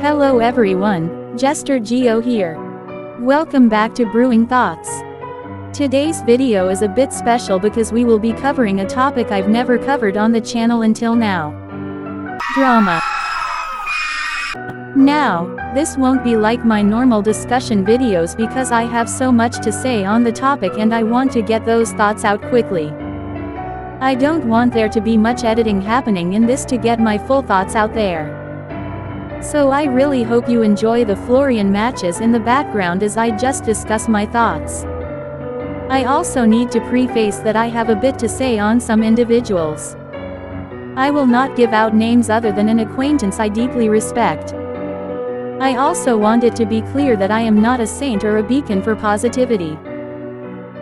Hello everyone, JesterGio here. Welcome back to Brewing Thoughts. Today's video is a bit special because we will be covering a topic I've never covered on the channel until now. Drama. Now, this won't be like my normal discussion videos because I have so much to say on the topic and I want to get those thoughts out quickly. I don't want there to be much editing happening in this to get my full thoughts out there. So I really hope you enjoy the Florian matches in the background as I just discuss my thoughts. I also need to preface that I have a bit to say on some individuals. I will not give out names other than an acquaintance I deeply respect. I also want it to be clear that I am not a saint or a beacon for positivity.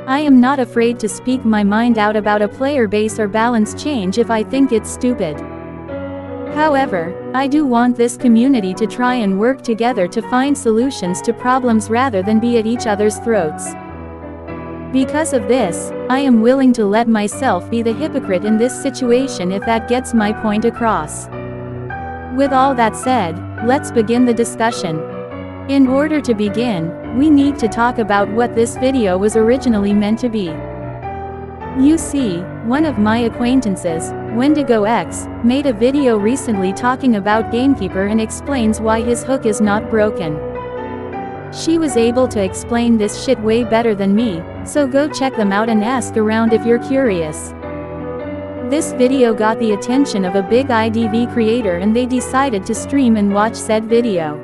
I am not afraid to speak my mind out about a player base or balance change if I think it's stupid. However, I do want this community to try and work together to find solutions to problems rather than be at each other's throats. Because of this, I am willing to let myself be the hypocrite in this situation if that gets my point across. With all that said, let's begin the discussion. In order to begin, we need to talk about what this video was originally meant to be. You see, one of my acquaintances, Wendigo X, made a video recently talking about Gamekeeper and explains why his hook is not broken. She was able to explain this shit way better than me, so go check them out and ask around if you're curious. This video got the attention of a big IDV creator and they decided to stream and watch said video.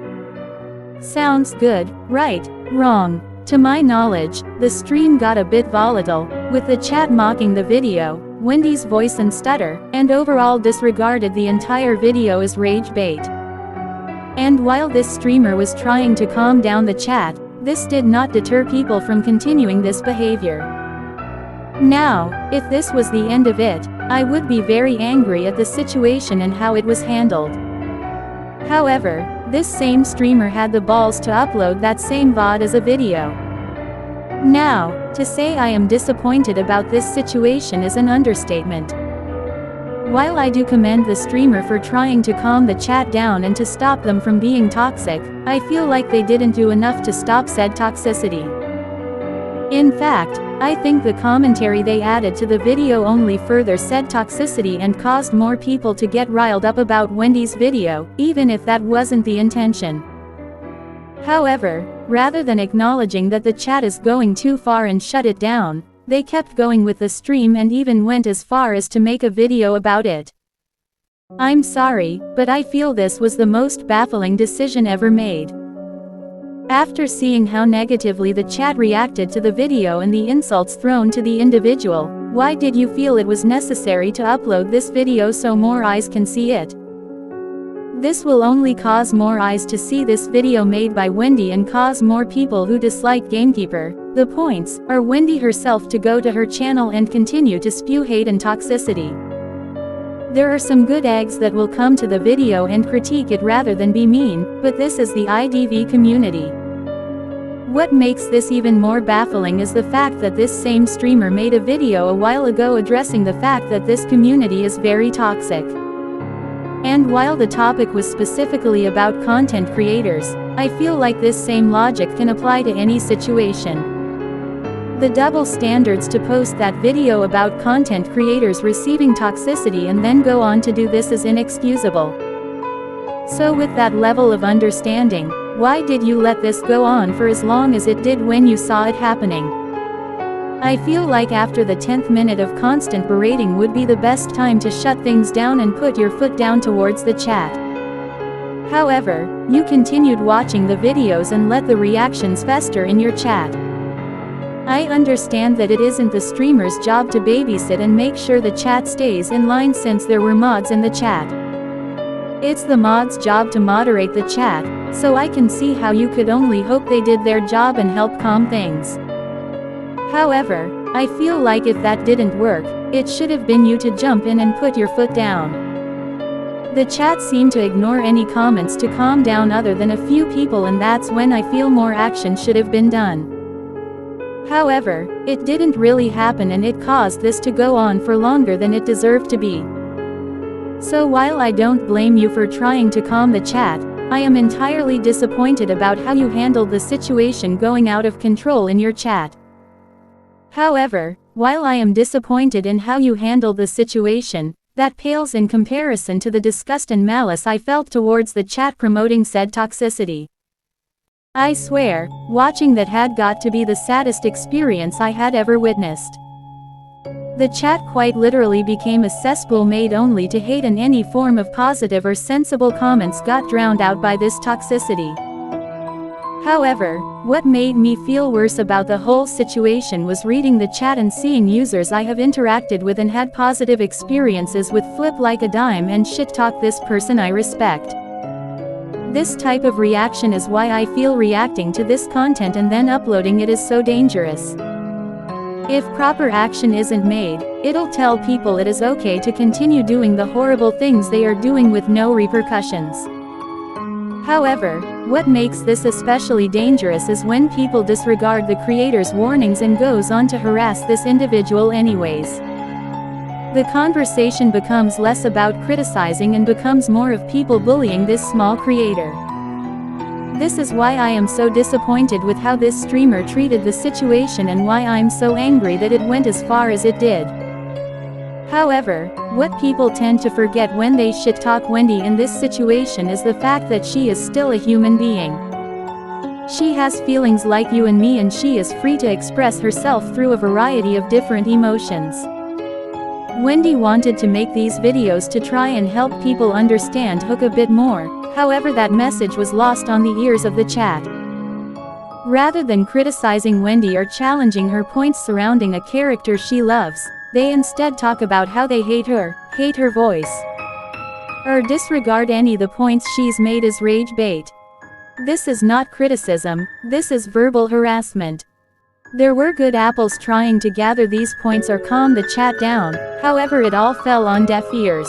Sounds good, right? Wrong. To my knowledge, the stream got a bit volatile, with the chat mocking the video, Wendy's voice and stutter, and overall disregarded the entire video as rage bait. And while this streamer was trying to calm down the chat, this did not deter people from continuing this behavior. Now, if this was the end of it, I would be very angry at the situation and how it was handled. However, this same streamer had the balls to upload that same VOD as a video. Now, to say I am disappointed about this situation is an understatement. While I do commend the streamer for trying to calm the chat down and to stop them from being toxic, I feel like they didn't do enough to stop said toxicity. In fact, I think the commentary they added to the video only further said toxicity and caused more people to get riled up about Wendy's video, even if that wasn't the intention. However, rather than acknowledging that the chat is going too far and shut it down, they kept going with the stream and even went as far as to make a video about it. I'm sorry, but I feel this was the most baffling decision ever made. After seeing how negatively the chat reacted to the video and the insults thrown to the individual, why did you feel it was necessary to upload this video so more eyes can see it? This will only cause more eyes to see this video made by Wendy and cause more people who dislike Gamekeeper. The points are Wendy herself to go to her channel and continue to spew hate and toxicity. There are some good eggs that will come to the video and critique it rather than be mean, but this is the IDV community. What makes this even more baffling is the fact that this same streamer made a video a while ago addressing the fact that this community is very toxic. And while the topic was specifically about content creators, I feel like this same logic can apply to any situation. The double standards to post that video about content creators receiving toxicity and then go on to do this is inexcusable. So with that level of understanding, why did you let this go on for as long as it did when you saw it happening? I feel like after the 10th minute of constant berating would be the best time to shut things down and put your foot down towards the chat. However, you continued watching the videos and let the reactions fester in your chat. I understand that it isn't the streamer's job to babysit and make sure the chat stays in line since there were mods in the chat. It's the mods' job to moderate the chat, so I can see how you could only hope they did their job and help calm things. However, I feel like if that didn't work, it should have been you to jump in and put your foot down. The chat seemed to ignore any comments to calm down other than a few people, and that's when I feel more action should have been done. However, it didn't really happen and it caused this to go on for longer than it deserved to be. So while I don't blame you for trying to calm the chat, I am entirely disappointed about how you handled the situation going out of control in your chat. However, while I am disappointed in how you handled the situation, that pales in comparison to the disgust and malice I felt towards the chat promoting said toxicity. I swear, watching that had got to be the saddest experience I had ever witnessed. The chat quite literally became a cesspool made only to hate, and any form of positive or sensible comments got drowned out by this toxicity. However, what made me feel worse about the whole situation was reading the chat and seeing users I have interacted with and had positive experiences with flip like a dime and shit talk this person I respect. This type of reaction is why I feel reacting to this content and then uploading it is so dangerous. If proper action isn't made, it'll tell people it is okay to continue doing the horrible things they are doing with no repercussions. However, what makes this especially dangerous is when people disregard the creator's warnings and goes on to harass this individual anyways. The conversation becomes less about criticizing and becomes more of people bullying this small creator. This is why I am so disappointed with how this streamer treated the situation and why I'm so angry that it went as far as it did. However, what people tend to forget when they shit-talk Wendy in this situation is the fact that she is still a human being. She has feelings like you and me, and she is free to express herself through a variety of different emotions. Wendy wanted to make these videos to try and help people understand Hook a bit more, however that message was lost on the ears of the chat. Rather than criticizing Wendy or challenging her points surrounding a character she loves, they instead talk about how they hate her voice, or disregard any the points she's made as rage bait. This is not criticism, this is verbal harassment. There were good apples trying to gather these points or calm the chat down, however it all fell on deaf ears.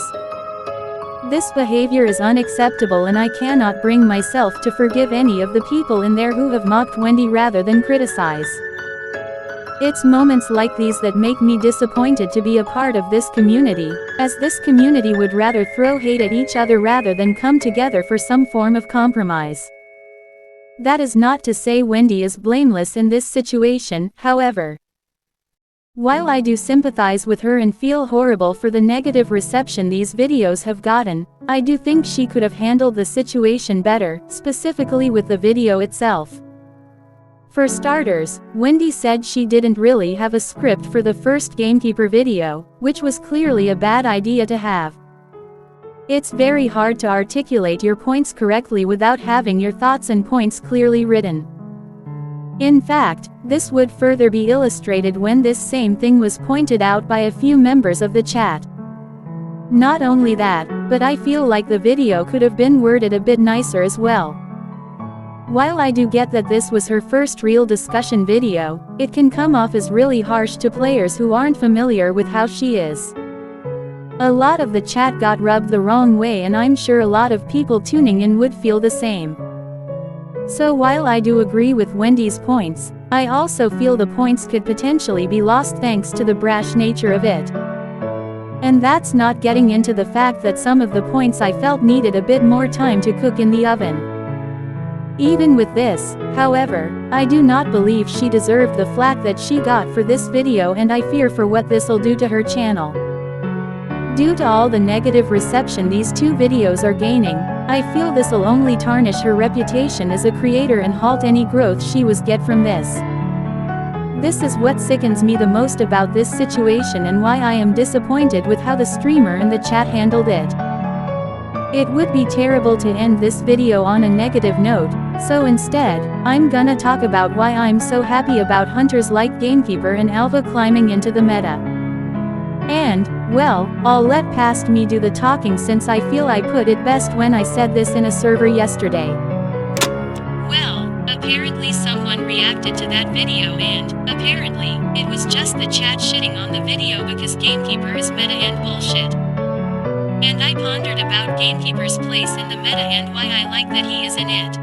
This behavior is unacceptable, and I cannot bring myself to forgive any of the people in there who have mocked Wendy rather than criticize. It's moments like these that make me disappointed to be a part of this community, as this community would rather throw hate at each other rather than come together for some form of compromise. That is not to say Wendy is blameless in this situation, however. While I do sympathize with her and feel horrible for the negative reception these videos have gotten, I do think she could have handled the situation better, specifically with the video itself. For starters, Wendy said she didn't really have a script for the first Gamekeeper video, which was clearly a bad idea to have. It's very hard to articulate your points correctly without having your thoughts and points clearly written. In fact, this would further be illustrated when this same thing was pointed out by a few members of the chat. Not only that, but I feel like the video could have been worded a bit nicer as well. While I do get that this was her first real discussion video, it can come off as really harsh to players who aren't familiar with how she is. A lot of the chat got rubbed the wrong way, and I'm sure a lot of people tuning in would feel the same. So while I do agree with Wendy's points, I also feel the points could potentially be lost thanks to the brash nature of it. And that's not getting into the fact that some of the points I felt needed a bit more time to cook in the oven. Even with this, however, I do not believe she deserved the flack that she got for this video, and I fear for what this'll do to her channel. Due to all the negative reception these two videos are gaining, I feel this'll only tarnish her reputation as a creator and halt any growth she was get from this. This is what sickens me the most about this situation and why I am disappointed with how the streamer and the chat handled it. It would be terrible to end this video on a negative note, so instead, I'm gonna talk about why I'm so happy about hunters like Gamekeeper and Alva climbing into the meta. And, well, I'll let past me do the talking since I feel I put it best when I said this in a server yesterday. Well, apparently someone reacted to that video and, apparently, it was just the chat shitting on the video because Gamekeeper is meta and bullshit. And I pondered about Gamekeeper's place in the meta and why I like that he is in it.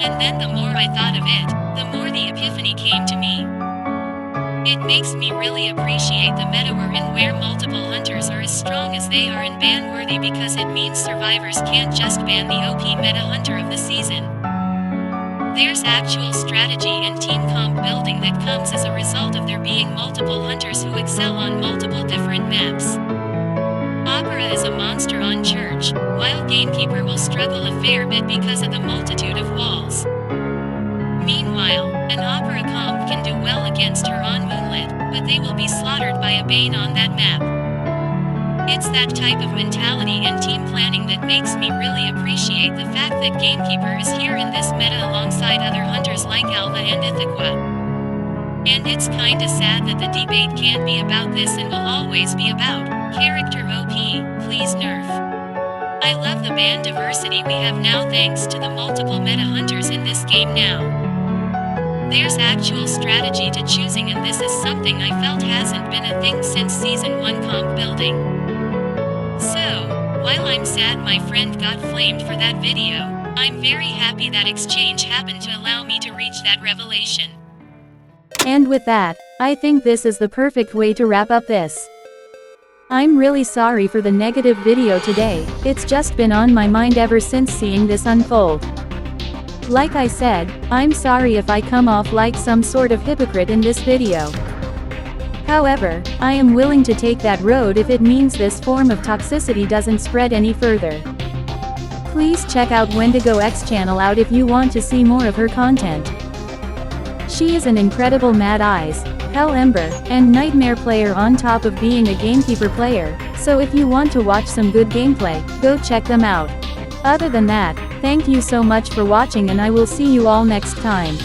And then the more I thought of it, the more the epiphany came to me. It makes me really appreciate the meta we're in where multiple hunters are as strong as they are and ban-worthy because it means survivors can't just ban the OP meta hunter of the season. There's actual strategy and team comp building that comes as a result of there being multiple hunters who excel on multiple different maps. Opera is a monster on Church, while Gamekeeper will struggle a fair bit because of the multitude of walls. Meanwhile, an Opera comp can do well against her on Moonlit, but they will be slaughtered by a Bane on that map. It's that type of mentality and team planning that makes me really appreciate the fact that Gamekeeper is here in this meta alongside other hunters like Alva and Ithaca. And it's kinda sad that the debate can't be about this and will always be about character OP, please nerf. I love the ban diversity we have now thanks to the multiple meta hunters in this game now. There's actual strategy to choosing and this is something I felt hasn't been a thing since Season 1 comp building. So, while I'm sad my friend got flamed for that video, I'm very happy that exchange happened to allow me to reach that revelation. And with that, I think this is the perfect way to wrap up this. I'm really sorry for the negative video today, it's just been on my mind ever since seeing this unfold. Like I said, I'm sorry if I come off like some sort of hypocrite in this video. However, I am willing to take that road if it means this form of toxicity doesn't spread any further. Please check out Wendigo X channel out if you want to see more of her content. She is an incredible Mad Eyes, Hell Ember, and Nightmare player on top of being a Gamekeeper player, so if you want to watch some good gameplay, go check them out. Other than that, thank you so much for watching and I will see you all next time.